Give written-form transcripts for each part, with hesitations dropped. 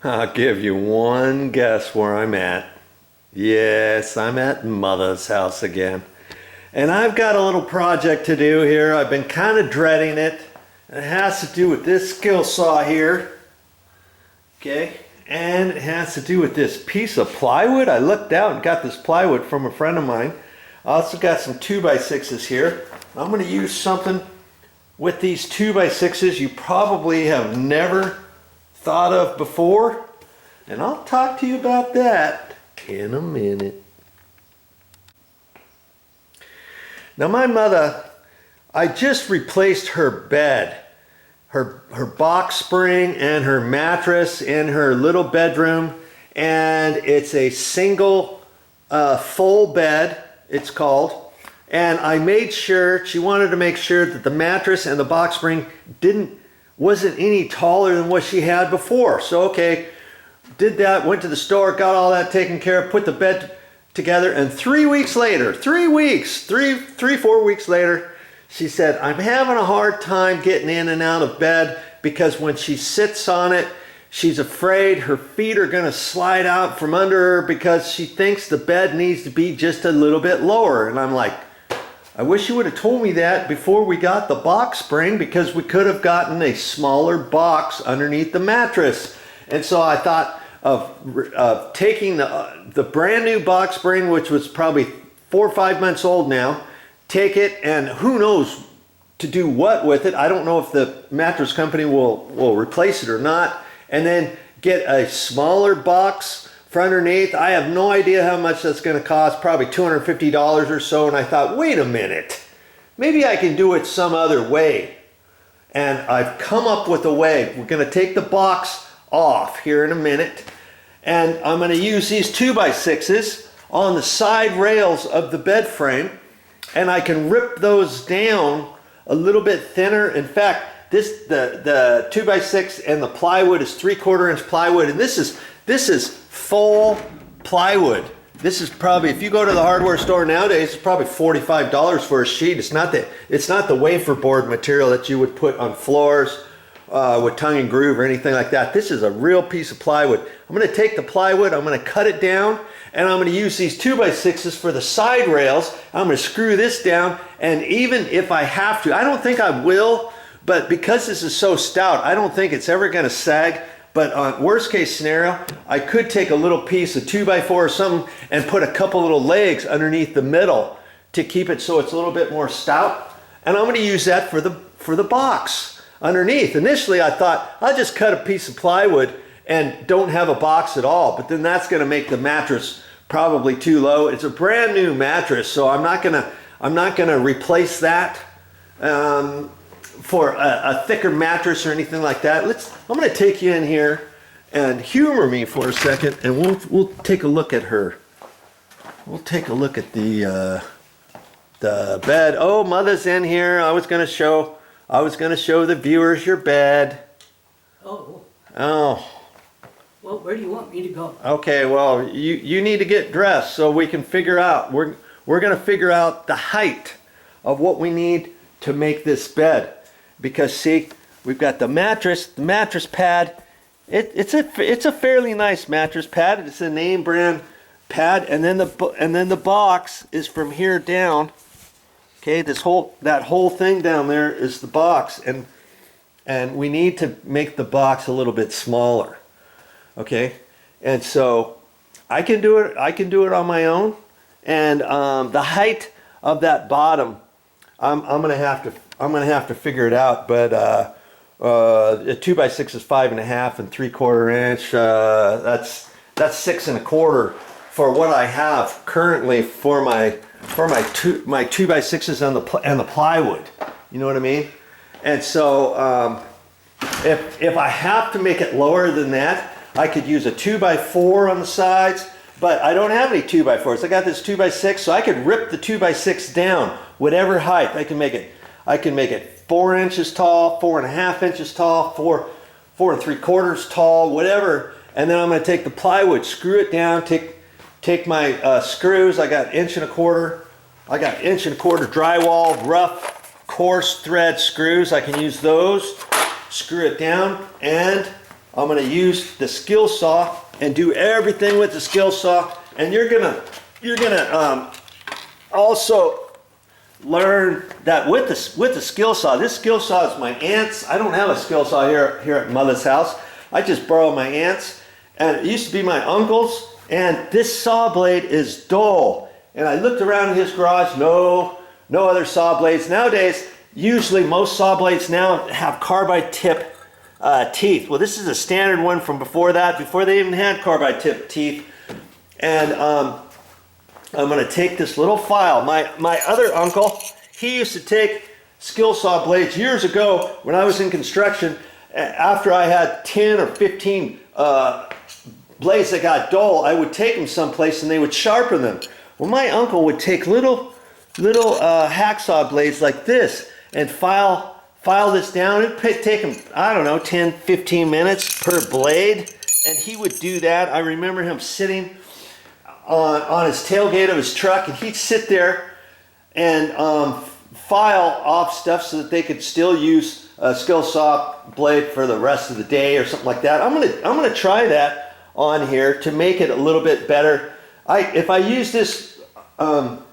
I'll give you one guess where I'm at. Yes, I'm at Motha's house again. And I've got a little project to do here. I've been kind of dreading it. It has to do with this skill saw here. Okay, and it has to do with this piece of plywood. I looked out and got this plywood from a friend of mine. I also got some 2x6s here. I'm going to use something with these 2x6s you probably have never thought of before, and I'll talk to you about that in a minute. Now my mother, I just replaced her bed, her box spring and her mattress in her little bedroom, and it's a single full bed, it's called. And I made sure, she wanted to make sure that the mattress and the box spring wasn't any taller than what she had before. So okay, did that, went to the store, got all that taken care of, put the bed together, and 3 weeks later, 4 weeks later, she said, I'm having a hard time getting in and out of bed because when she sits on it, she's afraid her feet are gonna slide out from under her because she thinks the bed needs to be just a little bit lower. And I'm like, I wish you would have told me that before we got the box spring, because we could have gotten a smaller box underneath the mattress. And so I thought of taking the brand new box spring, which was probably 4 or 5 months old now, take it, and who knows to do what with it. I don't know if the mattress company will replace it or not, and then get a smaller box for underneath. I have no idea how much that's going to cost, probably $250 or so. And I thought, wait a minute, maybe I can do it some other way. And I've come up with a way. We're going to take the box off here in a minute, and I'm going to use these 2x6s on the side rails of the bed frame, and I can rip those down a little bit thinner. In fact, the 2x6 and the plywood is 3/4 inch plywood, and this is full plywood. This is probably, if you go to the hardware store nowadays, it's probably $45 for a sheet. It's not the wafer board material that you would put on floors with tongue and groove or anything like that. This is a real piece of plywood. I'm going to take the plywood, I'm going to cut it down, and I'm going to use these 2x6s for the side rails. I'm going to screw this down, and even if I have to, I don't think I will, but because this is so stout, I don't think it's ever going to sag. But on worst case scenario, I could take a little piece of 2x4 or something and put a couple little legs underneath the middle to keep it so it's a little bit more stout. And I'm going to use that for the box underneath. Initially, I thought I'll just cut a piece of plywood and don't have a box at all. But then that's going to make the mattress probably too low. It's a brand new mattress, so I'm not gonna replace that for a thicker mattress or anything like that. I'm going to take you in here and humor me for a second, and we'll take a look at her. We'll take a look at the bed. Oh, Mother's in here. I was going to show the viewers your bed. Oh. Oh. Well, where do you want me to go? Okay, well, you need to get dressed so we can figure out. We're going to figure out the height of what we need to make this bed. Because see, we've got the mattress pad. It's a fairly nice mattress pad. It's a name brand pad, and then the box is from here down. Okay, that whole thing down there is the box, and we need to make the box a little bit smaller. Okay, and so I can do it on my own, and the height of that bottom, I'm gonna have to figure it out, but a 2x6 is 5.5 3/4 inch. That's 6 1/4 for what I have currently for my 2x6s and the plywood. You know what I mean? And so if I have to make it lower than that, I could use a 2x4 on the sides, but I don't have any 2x4s. I got this 2x6, so I could rip the 2x6 down, whatever height. I can make it 4 inches tall, 4.5 inches tall, 4 3/4 tall, whatever. And then I'm going to take the plywood, screw it down, take my screws. I got 1.25 inch. I got 1.25 inch drywall, rough, coarse thread screws. I can use those, screw it down, and I'm going to use the skill saw and do everything with the skill saw. And you're gonna also learn that with the skill saw. This skill saw is my aunt's. I don't have a skill saw here at Mother's house. I just borrowed my aunt's, and it used to be my uncle's. And this saw blade is dull. And I looked around in his garage. No other saw blades nowadays. Usually, most saw blades now have carbide tip teeth. Well, this is a standard one from before that, before they even had carbide tip teeth. And I'm going to take this little file. My other uncle, he used to take skill saw blades years ago when I was in construction. After I had 10 or 15 blades that got dull, I would take them someplace and they would sharpen them. Well, my uncle would take little hacksaw blades like this and file this down. It'd take him, I don't know, 10, 15 minutes per blade. And he would do that. I remember him sitting on his tailgate of his truck, and he'd sit there and file off stuff so that they could still use a skill saw blade for the rest of the day or something like that. I'm gonna try that on here to make it a little bit better. If I use this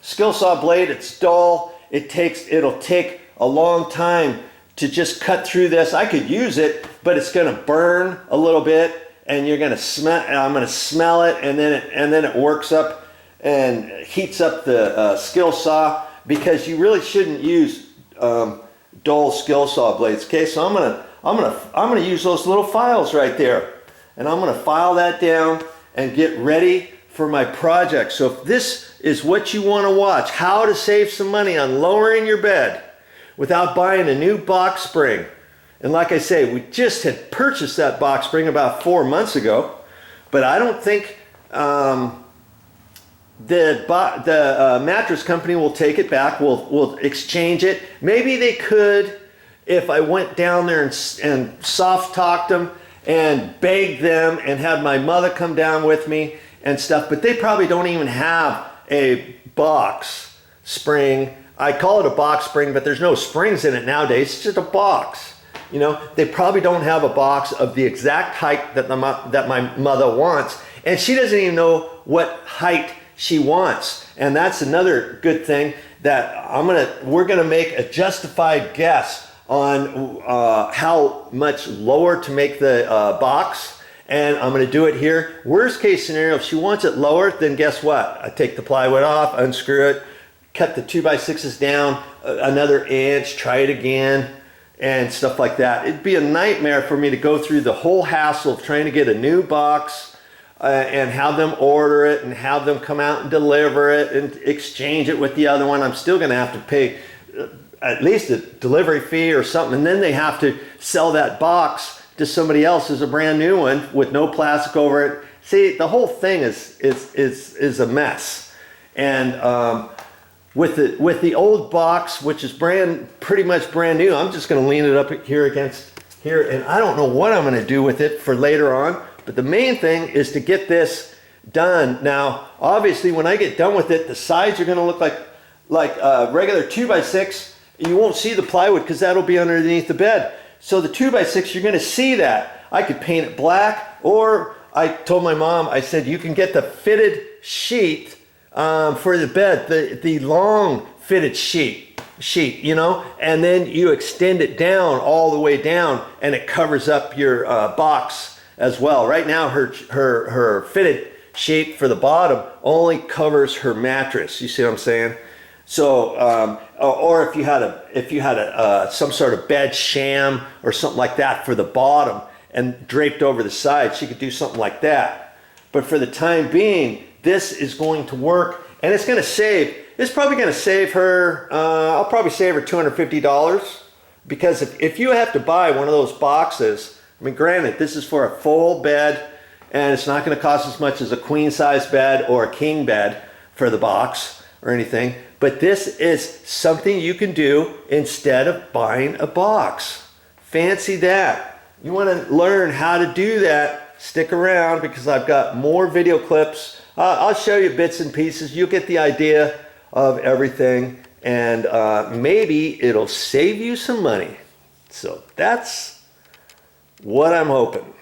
skill saw blade, it's dull. It'll take a long time to just cut through this. I could use it, but it's gonna burn a little bit. And you're gonna smell. I'm gonna smell it, and then it works up and heats up the skill saw, because you really shouldn't use dull skill saw blades. Okay, so I'm gonna use those little files right there, and I'm gonna file that down and get ready for my project. So if this is what you want to watch, how to save some money on lowering your bed without buying a new box spring. And like I say, we just had purchased that box spring about 4 months ago, but I don't think the mattress company will take it back. We'll exchange it. Maybe they could if I went down there and soft talked them and begged them and had my mother come down with me and stuff, but they probably don't even have a box spring. I call it a box spring, but there's no springs in it nowadays. It's just a box. You know, they probably don't have a box of the exact height that my mother wants, and she doesn't even know what height she wants. And that's another good thing, that we're gonna make a justified guess on how much lower to make the box, and I'm gonna do it here. Worst case scenario, if she wants it lower, then guess what? I take the plywood off, unscrew it, cut the 2x6s down another inch, try it again, and stuff like that. It'd be a nightmare for me to go through the whole hassle of trying to get a new box and have them order it and have them come out and deliver it and exchange it with the other one. I'm still gonna have to pay at least a delivery fee or something, and then they have to sell that box to somebody else as a brand new one with no plastic over it. See, the whole thing is a mess. And with the old box, which is pretty much brand new, I'm just going to lean it up here against here, and I don't know what I'm going to do with it for later on. But the main thing is to get this done. Now, obviously, when I get done with it, the sides are going to look like a regular 2x6. You won't see the plywood because that'll be underneath the bed. So the 2x6, you're going to see that. I could paint it black, or I told my mom, I said, you can get the fitted sheet for the bed, the long fitted sheet, you know, and then you extend it down all the way down, and it covers up your box as well. Right now, her fitted sheet for the bottom only covers her mattress. You see what I'm saying? So, or if you had some sort of bed sham or something like that for the bottom and draped over the side, she could do something like that. But for the time being, this is going to work, and it's probably going to save her, I'll probably save her $250, because if you have to buy one of those boxes, I mean, granted, this is for a full bed, and it's not going to cost as much as a queen size bed or a king bed for the box or anything, but this is something you can do instead of buying a box. Fancy that. You want to learn how to do that, stick around, because I've got more video clips. I'll show you bits and pieces. You'll get the idea of everything, and maybe it'll save you some money. So that's what I'm hoping.